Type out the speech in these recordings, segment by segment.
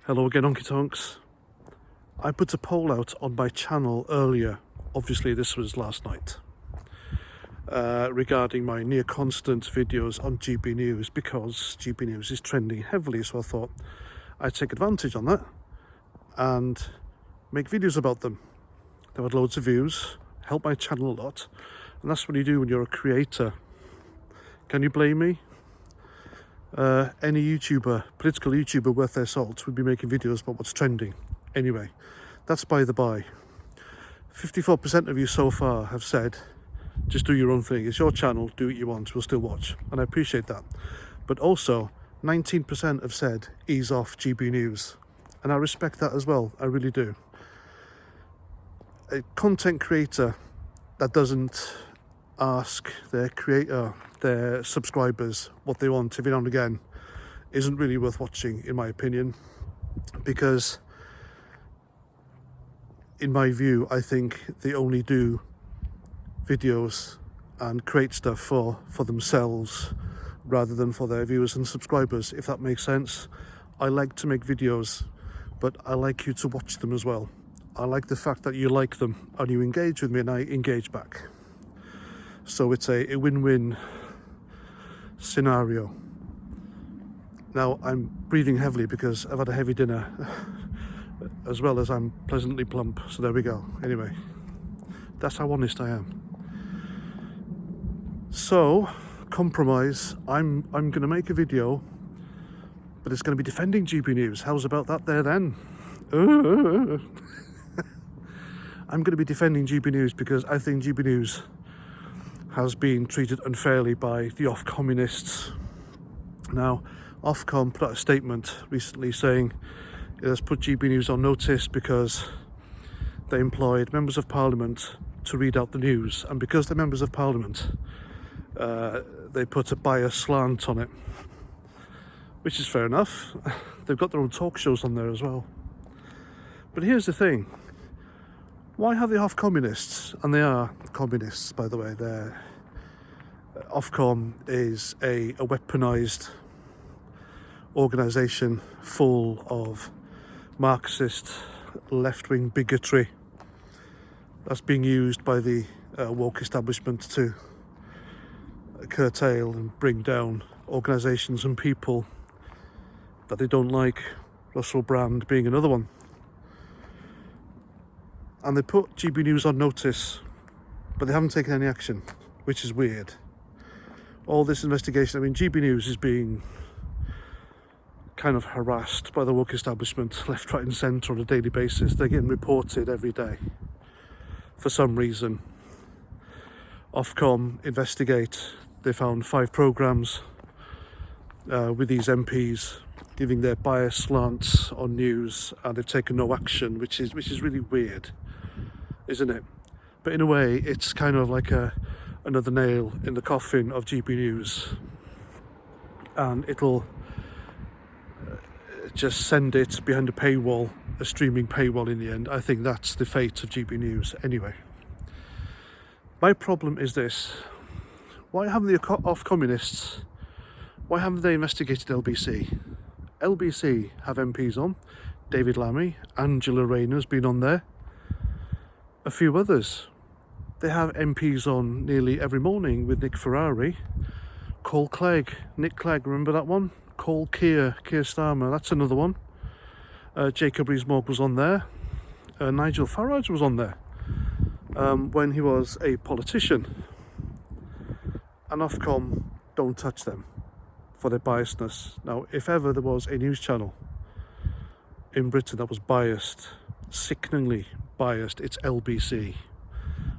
Hello again, Honky Tonks. I put a poll out on my channel earlier, obviously this was last night, regarding my near constant videos on GB News, because GB News is trending heavily, so I thought I'd take advantage on that and make videos about them. They had loads of views, helped my channel a lot, and that's what you do when you're a creator. Can you blame me? Any YouTuber, political YouTuber worth their salt would be making videos about what's trending. Anyway, that's by the by. 54% of you so far have said, just do your own thing. It's your channel, do what you want, we'll still watch. And I appreciate that. But also, 19% have said, ease off GB News. And I respect that as well, I really do. A content creator that doesn't ask their subscribers what they want every now and again isn't really worth watching, in my opinion, because in my view I think they only do videos and create stuff for themselves rather than for their viewers and subscribers, if that makes sense. I like to make videos, but I like you to watch them as well. I like the fact that you like them and you engage with me and I engage back. So it's a win-win scenario. Now I'm breathing heavily because I've had a heavy dinner as well as I'm pleasantly plump, so there we go. Anyway, that's how honest I am. So, compromise, I'm going to make a video, but it's going to be defending GB News. How's about that there then? I'm going to be defending GB News because I think GB News has been treated unfairly by the Ofcomunists. Now, Ofcom put out a statement recently saying it has put GB News on notice because they employed members of Parliament to read out the news, and because they're members of Parliament, they put a biased slant on it, which is fair enough. They've got their own talk shows on there as well. But here's the thing. Why have the Ofcommunists, and they are communists by the way, Ofcom is a weaponised organisation full of Marxist left-wing bigotry that's being used by the woke establishment to curtail and bring down organisations and people that they don't like, Russell Brand being another one. And they put GB News on notice, but they haven't taken any action, which is weird. All this investigation, I mean, GB News is being kind of harassed by the woke establishment, left, right and centre on a daily basis. They're getting reported every day for some reason. Ofcom investigate, they found 5 programmes with these MPs giving their biased slants on news, and they've taken no action, which is really weird, isn't it? But in a way, it's kind of like another nail in the coffin of GB News, and it'll just send it behind a paywall, a streaming paywall in the end. I think that's the fate of GB News. Anyway, my problem is this. Why haven't the Ofcommunists, why haven't they investigated LBC? LBC have MPs on. David Lammy, Angela Rayner's been on there, a few others. They have MPs on nearly every morning with Nick Ferrari, Cole Clegg, Nick Clegg, remember that one? Cole Keir Starmer, that's another one. Jacob Rees-Mogg was on there. Nigel Farage was on there when he was a politician. And Ofcom don't touch them for their biasness. Now, if ever there was a news channel in Britain that was biased, sickeningly biased, it's LBC.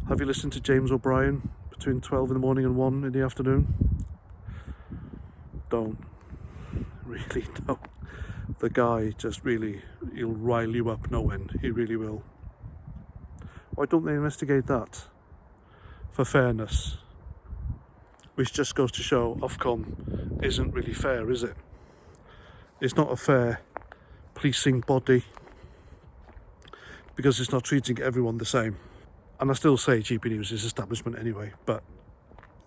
Have you listened to James O'Brien between 12 in the morning and 1 in the afternoon? Don't. Really don't. The guy just really, he'll rile you up no end. He really will. Why don't they investigate that? For fairness. Which just goes to show Ofcom isn't really fair, is it? It's not a fair policing body because it's not treating everyone the same. And I still say GB News is establishment anyway, but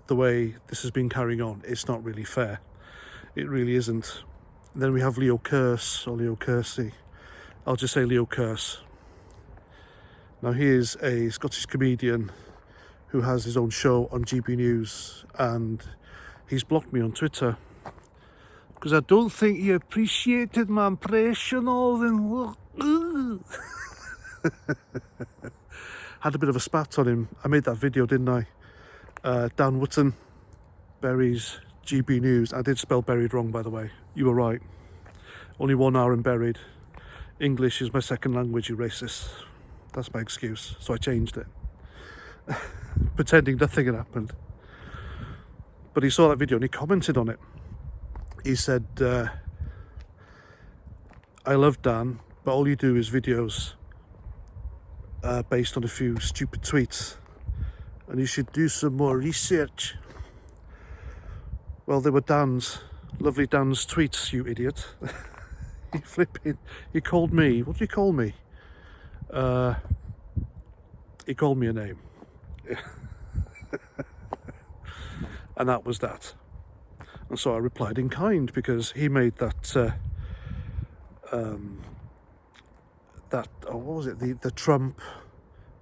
the way this has been carrying on, it's not really fair. It really isn't. Then we have Leo Kersey, I'll just say Leo Curse. Now he is a Scottish comedian who has his own show on GB News, and he's blocked me on Twitter because I don't think he appreciated my impression of him. Had a bit of a spat on him. I made that video, didn't I? Dan Wootton, Berries, GB News. I did spell buried wrong, by the way. You were right. Only one R in buried. English is my second language, you racist. That's my excuse. So I changed it. Pretending nothing had happened. But he saw that video and he commented on it. He said, I love Dan, but all you do is videos based on a few stupid tweets, and you should do some more research. Well, they were Dan's, lovely Dan's tweets, you idiot. He called me, what did he call me? He called me a name. And that was that. And so I replied in kind, because he made that what was it, the Trump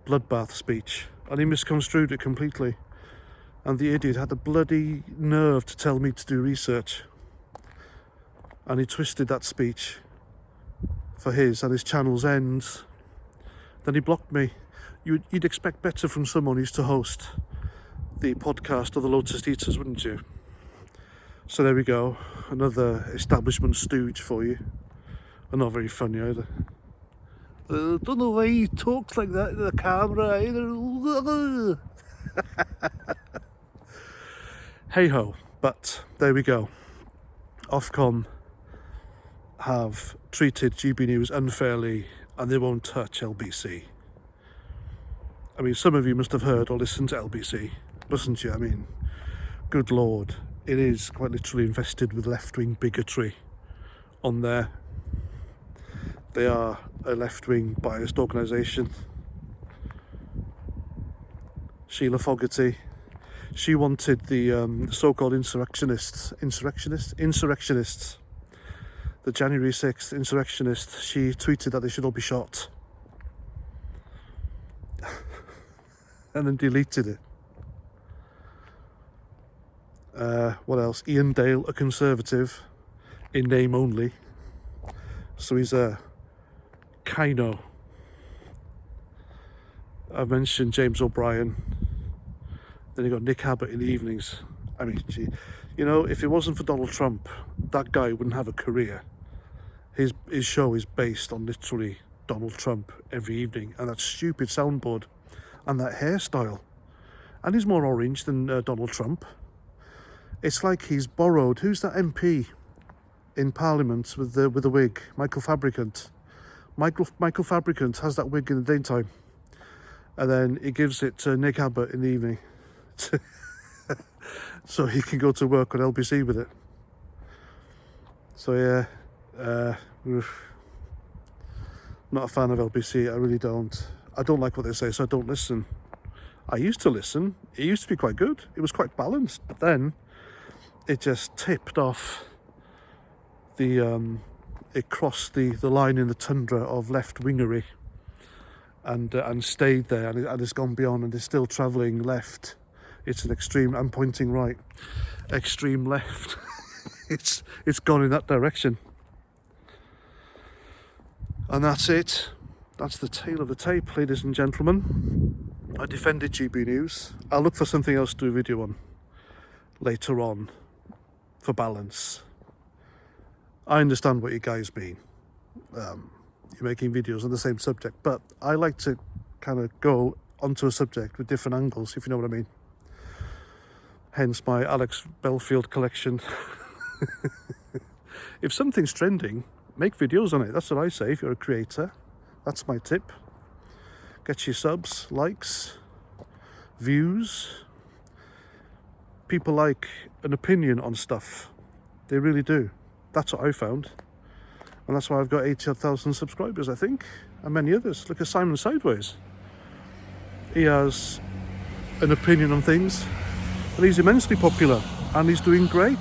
bloodbath speech, and he misconstrued it completely, and the idiot had the bloody nerve to tell me to do research, and he twisted that speech for his and his channel's ends. Then he blocked me. You'd expect better from someone who used to host the podcast of the Lotus Eaters, wouldn't you? So there we go, another establishment stooge for you. And not very funny either. Don't know why he talks like that to the camera either. Hey ho, but there we go. Ofcom have treated GB News unfairly, and they won't touch LBC. I mean, some of you must have heard or listened to LBC, mustn't you? I mean, good lord, it is quite literally infested with left-wing bigotry on there. They are a left-wing biased organisation. Sheila Fogarty, she wanted the so-called insurrectionists, the January 6th insurrectionists, she tweeted that they should all be shot. And then deleted it. What else? Ian Dale, a Conservative, in name only. So he's a Kino. I've mentioned James O'Brien. Then you got Nick Abbott in the evenings. I mean, gee, you know, if it wasn't for Donald Trump, that guy wouldn't have a career. His show is based on literally Donald Trump every evening, and that stupid soundboard and that hairstyle. And he's more orange than Donald Trump. It's like he's borrowed. Who's that MP in Parliament with the wig? Michael Fabricant. Michael Fabricant has that wig in the daytime, and then he gives it to Nick Abbott in the evening, so he can go to work on LBC with it. So yeah, not a fan of LBC. I really don't. I don't like what they say, so I don't listen. I used to listen. It used to be quite good. It was quite balanced, but then it just tipped off it crossed the line in the tundra of left-wingery, and stayed there, and it's gone beyond, and it's still travelling left. It's an extreme, I'm pointing right, extreme left. it's gone in that direction. And that's it. That's the tale of the tape, ladies and gentlemen. I defended GB News. I'll look for something else to do a video on later on for balance. I understand what you guys mean. You're making videos on the same subject, but I like to kind of go onto a subject with different angles, if you know what I mean. Hence my Alex Belfield collection. If something's trending, make videos on it. That's what I say if you're a creator. That's my tip. Get your subs, likes, views. People like an opinion on stuff. They really do. That's what I found. And that's why I've got 80,000 subscribers, I think. And many others. Look at Simon Sideways. He has an opinion on things. And he's immensely popular. And he's doing great.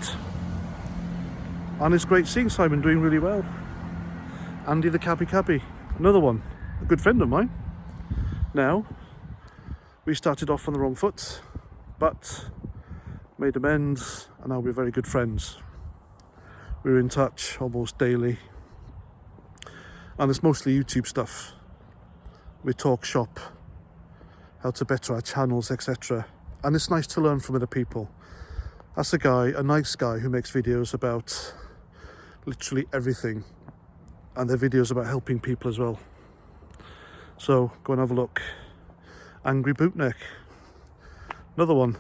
And it's great seeing Simon doing really well. Andy the Cabby, another one, a good friend of mine. Now, we started off on the wrong foot, but made amends, and now we're very good friends. We're in touch almost daily, and it's mostly YouTube stuff. We talk shop, how to better our channels, etc. And it's nice to learn from other people. That's a nice guy who makes videos about literally everything, and they're videos about helping people as well. So go and have a look. Angry Bootneck, another one,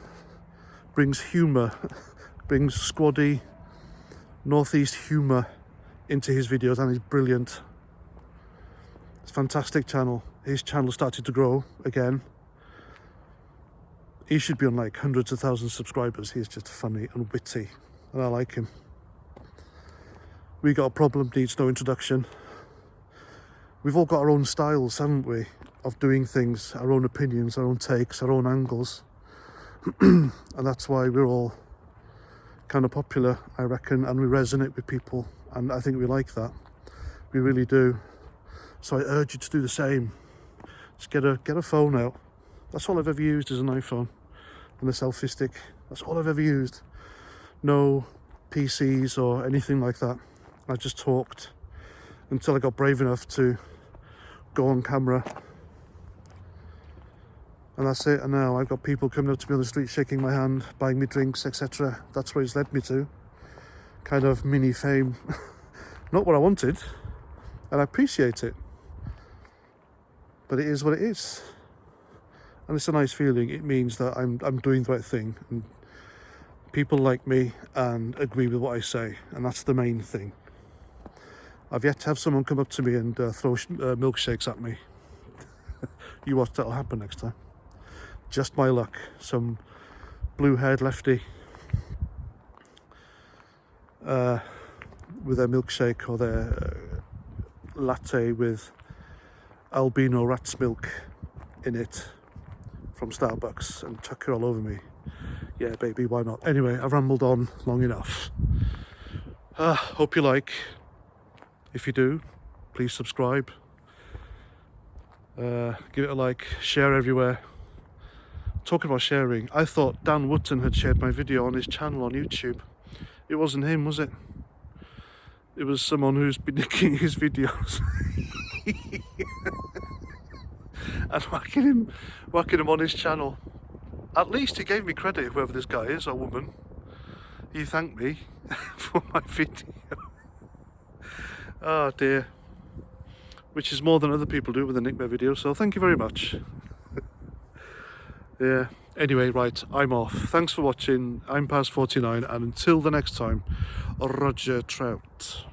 brings humour, brings squaddy northeast humour into his videos, and he's brilliant. It's a fantastic channel. His channel started to grow again. He should be on like hundreds of thousands of subscribers. He's just funny and witty, and I like him. We Got a Problem needs no introduction. We've all got our own styles, haven't we, of doing things, our own opinions, our own takes, our own angles. And that's why we're all kind of popular, I reckon, and we resonate with people, and I think we like that. We really do. So I urge you to do the same. Just get a phone out. That's all I've ever used is an iPhone and a selfie stick. That's all I've ever used. No PCs or anything like that. I just talked until I got brave enough to go on camera. And that's it. And now I've got people coming up to me on the street, shaking my hand, buying me drinks, etc. That's where it's led me to. Kind of mini fame. Not what I wanted, and I appreciate it. But it is what it is. And it's a nice feeling. It means that I'm doing the right thing, and people like me and agree with what I say, and that's the main thing. I've yet to have someone come up to me and throw milkshakes at me. You watch, that'll happen next time. Just my luck. Some blue-haired lefty with their milkshake or their latte with albino rat's milk in it from Starbucks and chuck it all over me. Yeah, baby, why not? Anyway, I've rambled on long enough. Hope you like. If you do, please subscribe. Give it a like, share everywhere. Talking about sharing, I thought Dan Wootton had shared my video on his channel on YouTube. It wasn't him, was it? It was someone who's been nicking his videos and whacking him on his channel. At least he gave me credit, whoever this guy is, or woman. He thanked me for my video. Oh dear. Which is more than other people do when they nick my videos, so thank you very much. Yeah, anyway, right, I'm off. Thanks for watching. I'm past 49, and until the next time, Roger Trout.